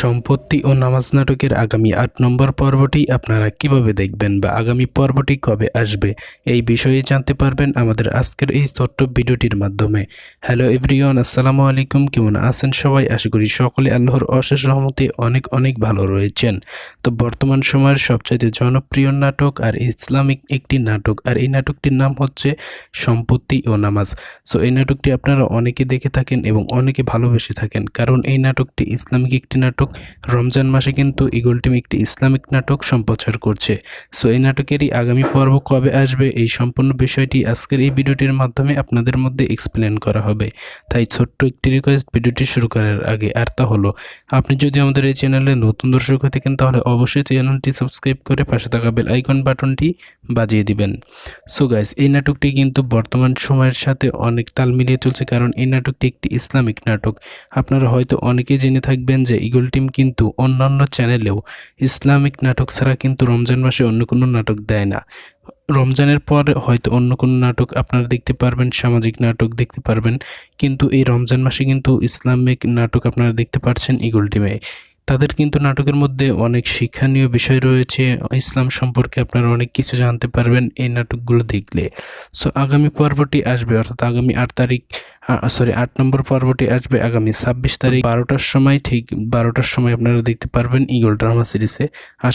সম্পত্তি ও নামাজ নাটকের আগামী ৮ নম্বর পর্বটি আপনারা কিভাবে দেখবেন বা আগামী পর্বটি কবে আসবে এই বিষয়ে জানতে পারবেন আমাদের আজকের এই ছোট্ট ভিডিওটির মাধ্যমে। হ্যালো এভরিওয়ান, আসসালামু আলাইকুম। কেমন আছেন সবাই? আশা করি সকলে আল্লাহর অশেষ রহমতে অনেক অনেক ভালো রয়েছেন। তো বর্তমান সময়ের সবচাইতে জনপ্রিয় নাটক আর ইসলামিক একটি নাটক, আর এই নাটকটির নাম হচ্ছে সম্পত্তি ও নামাজ। সো এই নাটকটি আপনারা অনেকে দেখে থাকেন এবং অনেকে ভালোবেসে থাকেন, কারণ এই নাটকটি ইসলামিক একটি নাটক। রমজান মাসে কিন্তু ইগল টিম একটি ইসলামিক নাটক সম্প্রচার করছে। সো এই নাটকেরই আগামী পর্ব কবে আসবে এই সম্পূর্ণ বিষয়টি আজকের এই ভিডিওটির মাধ্যমে আপনাদের মধ্যে এক্সপ্লেন করা হবে। তাই ছোট্ট একটি রিকোয়েস্ট ভিডিওটি শুরু করার আগে, আর তা হলো আপনি যদি আমাদের এই চ্যানেলে নতুন দর্শক হয়ে থাকেন তাহলে অবশ্যই চ্যানেলটি সাবস্ক্রাইব করে পাশে থাকা বেল আইকন বাটনটি বাজিয়ে দিবেন। সো গাইস, এই নাটকটি কিন্তু বর্তমান সময়ের সাথে অনেক তাল মিলিয়ে চলছে, কারণ এই নাটকটি একটি ইসলামিক নাটক। আপনারা হয়তো অনেকেই জেনে থাকবেন যে ইগল টিম কিন্তু অন্যান্য চ্যানেলেও ইসলামিক নাটক ছাড়া কিন্তু রমজান মাসে অন্য কোনো নাটক দেয় না। রমজানের পর হয়তো অন্য কোনো নাটক আপনারা দেখতে পারবেন, সামাজিক নাটক দেখতে পারবেন, কিন্তু এই রমজান মাসে কিন্তু ইসলামিক নাটক আপনারা দেখতে পাচ্ছেন ইগল টিমে। তাদের কিন্তু নাটকের মধ্যে অনেক শিক্ষণীয় বিষয় রয়েছে, ইসলাম সম্পর্কে আপনারা অনেক কিছু জানতে পারবেন এই নাটকগুলো দেখলে। সো আগামী পর্বটি আসবে, অর্থাৎ আগামী 8 নম্বর পর্বটি আসবে আগামী 26 তারিখ 12টার সময়। ঠিক 12টার সময় আপনারা দেখতে পারবেন ইগল ড্রামা সিরিজে।